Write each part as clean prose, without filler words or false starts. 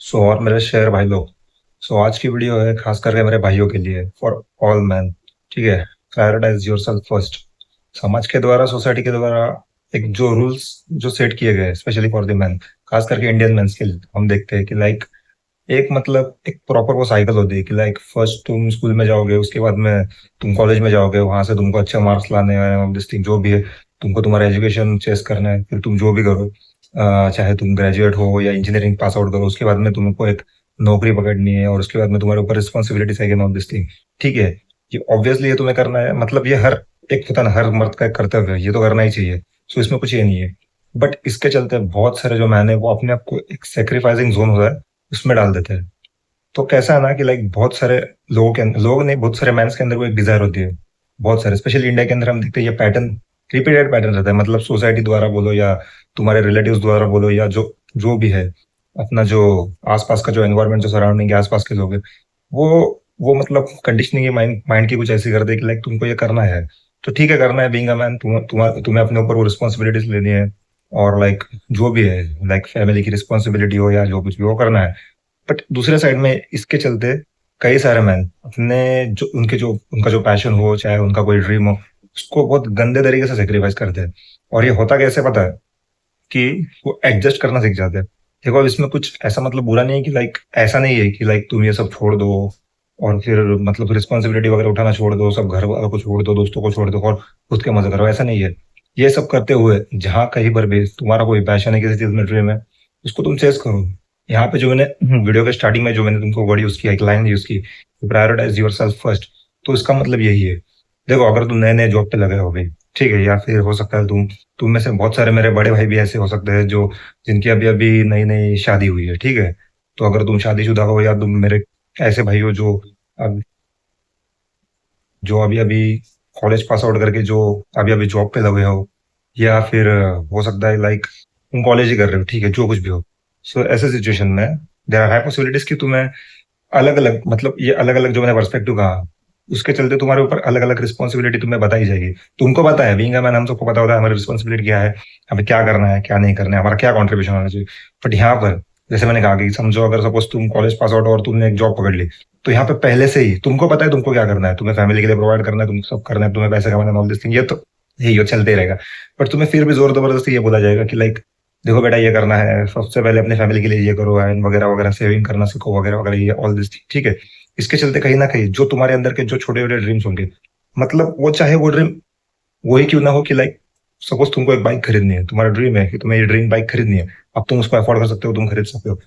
और मेरे शेयर भाई लोग। आज की वीडियो है खास करके मेरे भाइयों के लिए, फॉर ऑल मैन। ठीक है। Prioritise yourself first. समाज के द्वारा, सोसाइटी के द्वारा एक जो रूल्स जो सेट किए गए स्पेशली फॉर द मैन, खास करके इंडियन मेंस के लिए हम देखते हैं कि लाइक एक मतलब एक प्रॉपर वो साइकिल होती है कि लाइक फर्स्ट तुम स्कूल में जाओगे, उसके बाद में तुम कॉलेज में जाओगे, वहां से तुमको अच्छे मार्क्स लाने हैं, दिस थिंग जो भी है, तुमको तुम्हारा एजुकेशन चेस करना है, फिर तुम जो भी करो, चाहे तुम ग्रेजुएट हो या इंजीनियरिंग पास आउट करो, उसके बाद में तुमको एक नौकरी पकड़नी है और उसके बाद में तुम्हारे ऊपर रिस्पॉन्सिबिलिटीज है नॉट दिस थिंग। ठीक है। ये ऑब्वियसली ये तुम्हें करना है, मतलब ये हर एक पता ना हर मर्द का एक कर्तव्य है, ये तो करना ही चाहिए। इसमें कुछ ये नहीं है। बट इसके चलते बहुत सारे जो मैन है वो अपने आप को एक सेक्रीफाइसिंग जोन होता है उसमें डाल देते हैं। तो कैसा है ना कि लाइक बहुत सारे लोग नहीं, बहुत सारे मैंस के अंदर वो एक डिजायर होती है। बहुत सारे स्पेशली इंडिया के अंदर हम देखते हैं ये पैटर्न, रिपीटेड पैटर्न रहता है, मतलब सोसाइटी द्वारा बोलो या तुम्हारे रिलेटिव्स द्वारा बोलो या जो जो भी है, अपना जो आसपास का जो एनवायरनमेंट, जो सराउंडिंग के आसपास के लोग हैं, वो वो मतलब कंडीशनिंग माइंड माइंड की कुछ ऐसी कर दे कि लाइक तुमको ये करना है। तो ठीक है, करना है, बीइंग अ मैन तुम्हें अपने ऊपर वो रिस्पॉन्सिबिलिटीज लेनी है। और लाइक जो भी है, लाइक फैमिली की रिस्पॉन्सिबिलिटी हो या जो कुछ भी वो करना है। बट दूसरे साइड में इसके चलते कई सारे मैन अपने जो उनका जो पैशन हो, चाहे उनका कोई ड्रीम हो, उसको बहुत गंदे तरीके से सेक्रीफाइस करते हैं। और ये होता कैसे पता है? कि वो एडजस्ट करना सीख जाते हैं। देखो, अब इसमें कुछ ऐसा मतलब बुरा नहीं है कि लाइक ऐसा नहीं है कि लाइक तुम ये सब छोड़ दो और फिर मतलब रिस्पॉन्सिबिलिटी वगैरह उठाना छोड़ दो, सब घर वालों को छोड़ दो, दोस्तों को छोड़ दो और खुद के मजे करो, ऐसा नहीं है। ये सब करते हुए जहाँ कहीं पर भी तुम्हारा कोई पैशन है, किसी चीज में ड्रीम है, उसको तुम चेस करो। यहाँ पे जो मैंने वीडियो के स्टार्टिंग में जो मैंने तुमको वर्ड यूज किया, एक लाइन यूज की, प्रायोरिटाइज योर सेल्फ फर्स्ट। तो इसका मतलब यही है। देखो, अगर तुम नए नए जॉब पे लगे हो भाई, ठीक है, या फिर हो सकता है तुम में से बहुत सारे मेरे बड़े भाई भी ऐसे हो सकते हैं जो जिनकी अभी अभी नई नई शादी हुई है। ठीक है। तो अगर तुम शादीशुदा हो या तुम मेरे ऐसे भाई हो जो अब जो अभी अभी कॉलेज पास आउट करके जो अभी अभी जॉब पे लगे हो, या फिर हो सकता है लाइक तुम कॉलेज ही कर रहे हो, ठीक है, जो कुछ भी हो। ऐसे सिचुएशन में देयर आर हाई पॉसिबिलिटीज कि तुम्हें अलग अलग, मतलब ये अलग अलग जो मैंने पर्सपेक्टिव कहा, उसके चलते तुम्हारे ऊपर अलग अलग रिस्पॉन्सिबिलिटी तुम्हें बताई जाएगी। तुमको पता है, बीइंग अ मैन हम सबको पता होता है हमारी रिस्पॉन्सिबिलिटी क्या है, हमें क्या करना है, क्या नहीं करना है, हमारा क्या कॉन्ट्रीब्यूशन होना चाहिए। बट यहाँ पर जैसे मैंने कहा कि समझो अगर सपोज तुम कॉलेज पास आउट और तुमने एक जॉब पकड़ ली, तो यहाँ पे पहले से ही तुमको पता है तुमको क्या करना है, तुम्हें फैमिली के लिए प्रोवाइड करना है, तुमको सब करना है, तुम्हें पैसे कमाना, ऑल दिस थिंग, ये तो यही चलते ही रहेगा। बट तुम्हें फिर भी जोर जबरदस्ती ये बोला जाएगा कि लाइक देखो बेटा, ये करना है, सबसे पहले अपने फैमिली के लिए ये करो एंड वगैरह वगैरह, सेविंग करना सीखो वगैरह वगैरह, ये ऑल दिस थिंग। ठीक है। इसके चलते कहीं ना कहीं जो तुम्हारे अंदर के जो छोटे छोटे ड्रीम्स होंगे, मतलब वो चाहे वो ड्रीम वही क्यों ना हो कि लाइक सपोज तुमको एक बाइक खरीदनी है, तुम्हारा ड्रीम है कि तुम्हें ये ड्रीम बाइक खरीदनी है, अब तुम उसको अफोर्ड कर सकते हो, तुम खरीद सकते हो।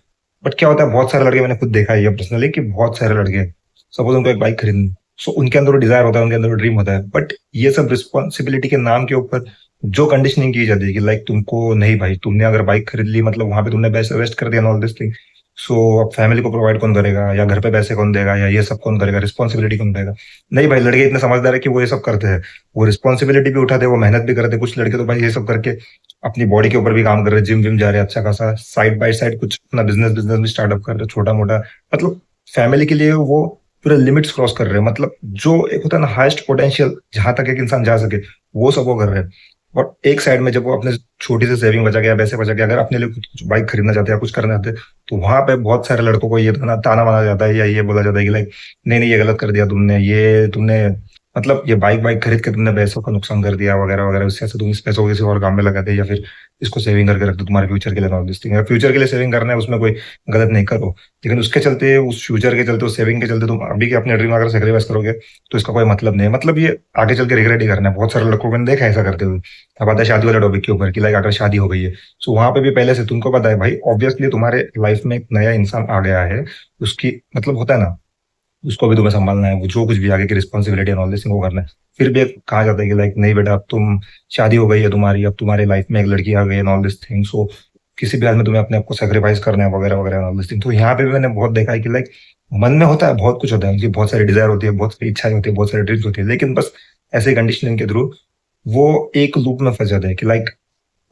बट क्या होता है, बहुत सारे लड़के, मैंने खुद देखा है ये पर्सनली, कि बहुत सारे लड़के सपोज उनको एक बाइक खरीदनी, सो उनके अंदर वो डिजायर होता है, उनके अंदर वो ड्रीम होता है, बट ये सब रिस्पॉन्सिबिलिटी के नाम के ऊपर जो कंडीशनिंग की जाती है कि लाइक तुमको नहीं भाई, तुमने अगर बाइक खरीद ली मतलब वहां पे तुमने पैसे वेस्ट कर दिया, ऑल दिस थिंग। सो अब फैमिली को प्रोवाइड कौन करेगा, या घर पे पैसे कौन देगा, या ये सब कौन करेगा, रिस्पॉन्सिबिलिटी कौन देगा? नहीं भाई, लड़के इतने समझदार है कि वो ये सब करते हैं, वो रिस्पॉन्सिबिलिटी भी उठाते हैं, वो मेहनत भी करते हैं। कुछ लड़के तो भाई ये सब करके अपनी बॉडी के ऊपर भी काम कर रहे हैं, जिम विम जा रहे हैं, अच्छा खासा साइड बाय साइड कुछ अपना बिजनेस बिजनेस भी स्टार्टअप कर रहे हैं, छोटा मोटा, मतलब फैमिली के लिए वो पूरे लिमिट्स क्रॉस कर रहे हैं, मतलब जो एक होता है ना हाईएस्ट पोटेंशियल, जहां तक एक इंसान जा सके, वो सब वो कर रहे हैं। और एक साइड में जब वो अपने छोटी सी सेविंग बचा गया, पैसे बचा गया, अगर अपने लिए कुछ बाइक खरीदना चाहते हैं या कुछ करना चाहते हैं, तो वहां पे बहुत सारे लड़कों को ये ताना ताना माना जाता है या ये बोला जाता है कि लाइक नहीं नहीं, ये गलत कर दिया तुमने, ये तुमने मतलब ये बाइक बाइक खरीद के तुमने पैसों का नुकसान कर दिया वगैरह वगैरह, उससे ऐसे तुम इस पैसों को किसी और काम में लगाते, या फिर इसको सेविंग करके रख दो तुम्हारे फ्यूचर के लिए, नॉट दिस थिंग। अगर फ्यूचर के लिए सेविंग करना है उसमें कोई गलत नहीं, करो। लेकिन उसके चलते, उस फ्यूचर के चलते, उस सेविंग के चलते तुम अभी के अपने ड्रीम अगर सेक्रीफाइस करोगे, तो इसका कोई मतलब नहीं है, मतलब ये आगे चल के रिग्रेट ही करना है। बहुत सारे लड़कों को मैंने देखा है ऐसा करते हुए। अब आता है शादी वाले टॉपिक के ऊपर कि लाइक अगर शादी हो गई है, सो वहां पे भी पहले से तुमको पता है भाई, ऑब्वियसली तुम्हारे लाइफ में एक नया इंसान आ गया है, उसकी मतलब होता है ना, उसको भी तुम्हें संभालना है, वो जो कुछ भी आगे की रिस्पॉन्सिबिलिटी एंड ऑल दिस वो करना है। फिर भी एक कहा जाता है कि लाइक नहीं बेटा, अब तुम शादी हो गई है तुम्हारी, अब तुम्हारी लाइफ में एक लड़की आ गई एंड ऑल दिस थिंग, सो किसी भी हाल में तुम्हें अपने आप को सेक्रीफाइस करना है वगैरह वगैरह ऑल दिस थिंग। तो यहाँ पे भी मैंने बहुत देखा है कि लाइक मन में होता है, बहुत कुछ होता है, उनकी बहुत सारी डिजायर होती है, बहुत सारी इच्छाएं होती है, बहुत सारी ड्रीम्स होती है, लेकिन बस ऐसे कंडीशनिंग के थ्रू वो एक लूप में फंस जाते हैं कि लाइक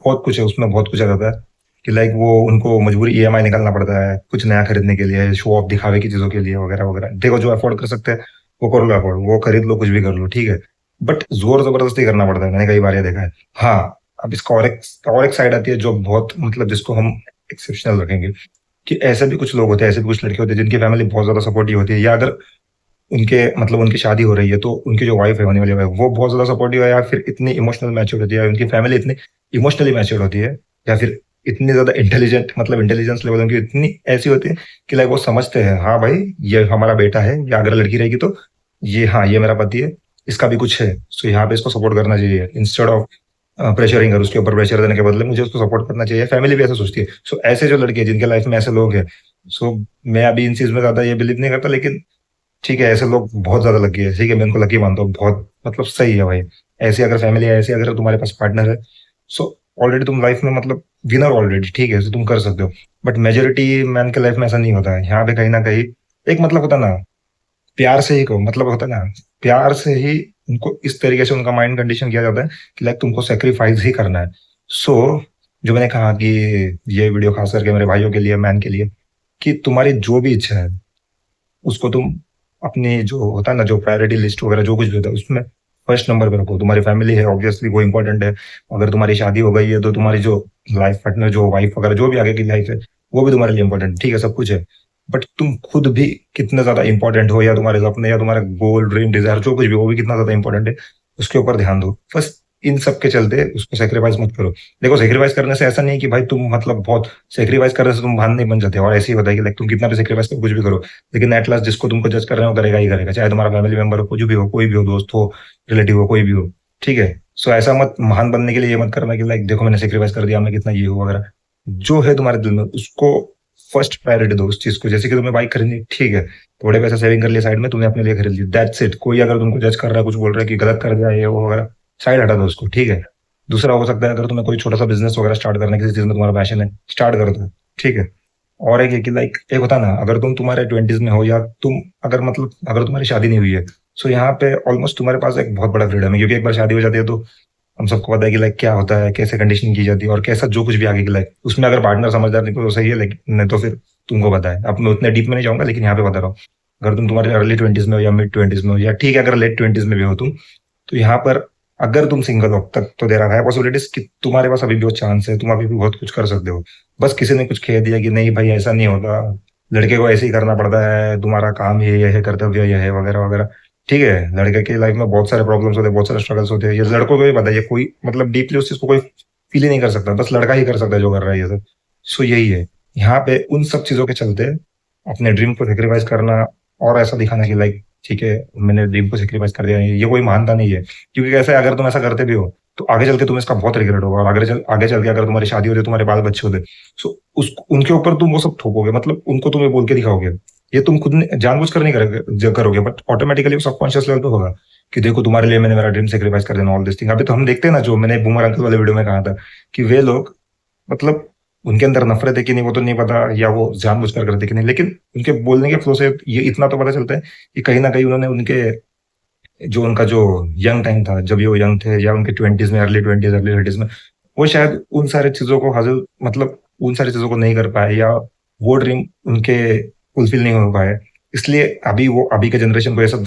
बहुत कुछ है उसमें, बहुत कुछ आ जाता है कि लाइक वो उनको मजबूरी ईएमआई निकालना पड़ता है कुछ नया खरीदने के लिए, शो ऑफ दिखावे की चीजों के लिए वगैरह वगैरह। देखो, जो अफोर्ड कर सकते हैं वो कर लो, अफोर्ड वो खरीद लो, कुछ भी कर लो, ठीक है। बट जोर जबरदस्ती करना पड़ता है, मैंने कई बार ये देखा है। हाँ, अब इसका और एक साइड आती है जो बहुत मतलब जिसको हम एक्सेप्शनल रखेंगे, कि ऐसे भी कुछ लोग होते हैं, ऐसे भी कुछ लड़के होते हैं जिनकी फैमिली बहुत ज्यादा सपोर्टिव होती है, या अगर उनके मतलब उनकी शादी हो रही है तो उनकी जो वाइफ है, होने वाली वाइफ, वो बहुत ज्यादा सपोर्टिव है, या फिर इतनी इमोशनल मैच्योर होती है, या उनकी फैमिली इतनी इमोशनली मैच्योर होती है, या फिर इतनी ज्यादा इंटेलिजेंट, मतलब इंटेलिजेंस लेवल उनकी इतनी ऐसी होती है कि लाइक वो समझते हैं हाँ भाई ये हमारा बेटा है, या अगर लड़की रहेगी तो ये, हाँ ये मेरा पति है, इसका भी कुछ है, सो यहाँ पे इसको सपोर्ट करना चाहिए, इंस्टेड ऑफ प्रेशरिंग कर, उसके ऊपर प्रेशर देने के बदले मुझे उसको सपोर्ट करना चाहिए। फैमिली भी ऐसा सोचती है। सो ऐसे जो लड़के हैं जिनके लाइफ में ऐसे लोग हैं, सो मैं अभी इन चीज में ज्यादा ये बिलीव नहीं करता, लेकिन ठीक है ऐसे लोग बहुत ज्यादा लकी है, ठीक है मैं उनको लकी मानता हूँ, बहुत मतलब सही है भाई। ऐसी अगर फैमिली है, ऐसी अगर तुम्हारे पास पार्टनर है, सो ऑलरेडी तुम लाइफ में मतलब विनर ऑलरेडी, ठीक है, so तुम कर सकते हो। बट मेजोरिटी मैन के लाइफ में ऐसा नहीं होता है। यहाँ पे कहीं ना कहीं एक मतलब होता है ना, प्यार से ही कहो, मतलब होता है ना, प्यार से ही उनको इस तरीके से उनका माइंड कंडीशन किया जाता है कि लाइक तुमको सेक्रीफाइस ही करना है। सो जो मैंने कहा कि ये वीडियो खास करके मेरे भाइयों के लिए, मैन के लिए, कि तुम्हारी जो भी इच्छा है उसको तुम अपनी जो होता है ना, जो प्रायोरिटी लिस्ट वगैरह जो कुछ भी होता है उसमें फर्स्ट नंबर पे रखो। तुम्हारी फैमिली है ऑब्वियसली वो इंपॉर्टेंट है। अगर तुम्हारी शादी हो गई है तो तुम्हारी जो लाइफ पार्टनर, जो वाइफ वगैरह जो भी आगे की लाइफ है, वो भी तुम्हारे लिए इंपॉर्टेंट है, ठीक है सब कुछ है। बट तुम खुद भी कितने ज्यादा इंपॉर्टेंट हो, या तुम्हारे सपने या तुम्हारे गोल ड्रीम डिजायर जो कुछ भी, वो भी कितना ज्यादा इंपॉर्टेंट है, उसके ऊपर ध्यान दो बस। इन सब के चलते उसको सेक्रीफाइस मत करो। देखो सेक्रीफाइस करने से ऐसा नहीं है कि भाई तुम मतलब बहुत, सेक्रीफाइस करने से तुम महान नहीं बन जाते, और ऐसे ही होता है कि लाइक तुम कितना भी सेक्रीफाइस करो, कुछ भी करो, लेकिन एट लास्ट जिसको तुमको जज कर रहे हो करेगा ही करेगा, चाहे तुम्हारा फैमिली मेंबर हो, कुछ भी हो, कोई भी हो, दोस्त हो, रिलेटिव हो, कोई भी हो, ठीक है। सो ऐसा मत महान बनने के लिए ये मत करना कि लाइक देखो मैंने सेक्रीफाइस कर दिया, मैं कितना ये हूँ वगैरह। जो है तुम्हारे दिल में उसको फर्स्ट प्रायोरिटी दो उस चीज को। जैसे कि तुम्हें बाइक खरीदनी, ठीक है, थोड़े पैसे सेविंग कर लिए साइड में, तुमने अपने लिए खरीद ली, दैट्स इट। कोई अगर तुमको जज कर रहा है, कुछ बोल रहा है कि गलत कर दिया ये वो वगैरह, साइड हटा दो उसको, ठीक है। दूसरा हो सकता है अगर तुम्हें कोई छोटा सा बिजनेस वगैरह स्टार्ट करना है, किसी चीज में तुम्हारा पैशन है, स्टार्ट कर दो, ठीक है। और एक है कि लाइक एक होता है ना, अगर तुम तुम्हारे ट्वेंटीज में हो, या तुम अगर मतलब अगर तुम्हारी शादी नहीं हुई है, सो यहाँ पे ऑलमोस्ट तुम्हारे पास एक बहुत बड़ा फ्रीडम है, क्योंकि एक बार शादी हो जाती है तो हम सबको पता है कि लाइक क्या होता है, कैसे कंडीशनिंग की जाती है, और कैसा जो कुछ भी आगे की लाइफ उसमें अगर पार्टनर समझदार निकले तो सही है, लेकिन नहीं तो फिर तुमको पता है। अब मैं उतने डीप में नहीं जाऊंगा, लेकिन यहाँ पे बता रहा हूँ, अगर तुम तुम्हारे अर्ली ट्वेंटीज में हो, या मिड ट्वेंटीज में हो, या ठीक है अगर लेट ट्वेंटीज में भी हो तुम, तो यहाँ पर अगर तुम सिंगल हो तब तो देर है पॉसिबिलिटीज कि तुम्हारे पास अभी भी बहुत चांस है, तुम अभी भी बहुत कुछ कर सकते हो। बस किसी ने कुछ कह दिया कि नहीं भाई ऐसा नहीं होता, लड़के को ऐसे ही करना पड़ता है, तुम्हारा काम ये है, कर्तव्य ये है वगैरह वगैरह, ठीक है। लड़के की लाइफ में बहुत सारे प्रॉब्लम्स होते हैं, बहुत सारे स्ट्रगल्स होते हैं, ये लड़कों को भी पता है, ये कोई मतलब डीपली उस चीज को कोई फील ही नहीं कर सकता, बस लड़का ही कर सकता है जो कर रहा है ये सब। सो यही है यहाँ पे उन सब चीजों के चलते अपने ड्रीम को सेक्रीफाइस करना, और ऐसा दिखाना कि लाइक ठीक है मैंने ड्रीम को सेक्रीफाइस कर दिया, ये कोई महानता नहीं है। क्योंकि कैसे है, अगर तुम ऐसा करते भी हो तो आगे चल के तुम्हें इसका बहुत रिग्रेट होगा, और आगे चल के अगर तुम्हारी शादी होती, तुम्हारे बाल बच्चे होते, सो उस उनके ऊपर तुम वो सब थोपोगे, मतलब उनको तुम्हें बोल के दिखाओगे। ये तुम खुद जानबूझ कर नहीं करोगे, बट ऑटोमेटिकली वो सबकॉन्शियस लेवल पे होगा कि देखो तुम्हारे लिए मैंने मेरा ड्रीम सेक्रीफाइस कर देना, ऑल दिस थिंग। अभी तो हम देखते हैं ना, जो मैंने बूमर अंकल वाले वीडियो में कहा था कि वे लोग मतलब उनके अंदर नफरत है कि नहीं वो तो नहीं पता, या वो जानबूझ कर करते कि नहीं, लेकिन उनके बोलने के फ्लो से ये इतना तो पता चलता है कि कहीं ना कहीं उन्होंने उनके जो उनका जो यंग टाइम था, जब ये वो यंग थे, या उनके ट्वेंटीज में, अर्ली ट्वेंटीज अर्ली थर्टीज में, वो शायद उन सारी चीजों को हासिल, मतलब उन सारी चीजों को नहीं कर पाए, या वो ड्रीम उनके फुलफिल नहीं हो पाए। इसलिए अभी वो अभी के जनरेशन को ये सब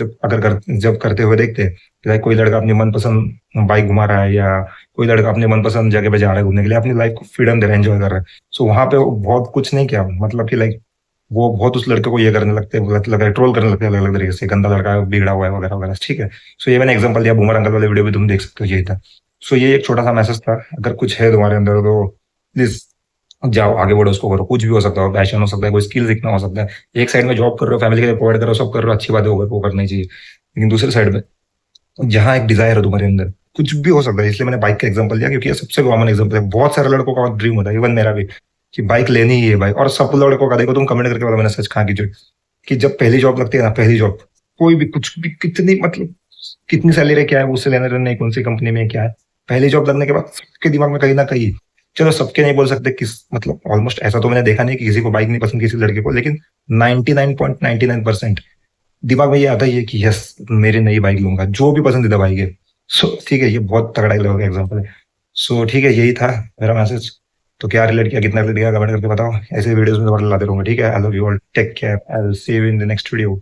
जब करते हुए देखते हैं, लाइक कोई लड़का अपनी मनपसंद बाइक घुमा रहा है, या कोई लड़का अपनी मनपसंद जगह पे जा रहा है घूमने के लिए, अपनी लाइफ को फ्रीडम दे रहा है, एंजॉय कर रहा है। सो वहां पे वो बहुत कुछ नहीं किया, मतलब कि लाइक वो बहुत उस लड़के को ये करने लगते हैं, मतलब ट्रोल करने लगते हैं अलग अलग तरीके से, गंदा लड़का है, बिगड़ा हुआ है वगैरह वगैरह, ठीक है। सो ये मैंने एग्जांपल दिया, बूमर अंकल वाले वीडियो भी तुम देख सकते हो, यही था। सो ये एक छोटा सा मैसेज था, अगर कुछ है तुम्हारे अंदर तो प्लीज जाओ आगे बढ़ो, उसको करो, कुछ भी हो सकता है, पैशन हो सकता है, कोई स्किल सीखना हो सकता है। एक साइड में जॉब कर रहे हो, फैमिली के लिए प्रोवाइड कर रहे हो, सब कर रहे हो, अच्छी बात है, वो करना ही चाहिए। लेकिन दूसरी साइड में जहाँ एक डिजायर है तुम्हारे अंदर, कुछ भी हो सकता है, इसलिए मैंने बाइक का एग्जांपल दिया क्योंकि ये सबसे कॉमन एग्जांपल है, बहुत सारे लड़कों का ड्रीम होता है, इवन मेरा भी, कि बाइक लेनी ही है भाई। और सब लड़कों का, देखो तुम कमेंट करके बताओ, मैंने सच कहा कि जब पहली जॉब लगती है ना, पहली जॉब, कोई भी कुछ भी कितनी मतलब कितनी सैलरी क्या है, उससे लेना देना नहीं, कौन सी कंपनी में क्या है, पहली जॉब लगने के बाद सबके दिमाग में कहीं ना कहीं, चलो सबके नहीं बोल सकते किस, मतलब ऑलमोस्ट ऐसा तो मैंने देखा नहीं कि किसी को बाइक नहीं पसंद किसी लड़के को, लेकिन 99.99% दिमाग में ये आता ही है कि यस मेरी नई बाइक लूंगा, जो भी पसंदीदा बाइक है। सो ठीक है, ये बहुत तगड़ा एग्जाम्पल है। सो ठीक है, यही था मेरा मैसेज। तो क्या रिलेट किया, कितना रिलेट किया, कमेंट करके बताओ। ऐसे वीडियोस में दोबारा लाते रहूंगा, ठीक है। I love you all, take care, I will see you in the next video.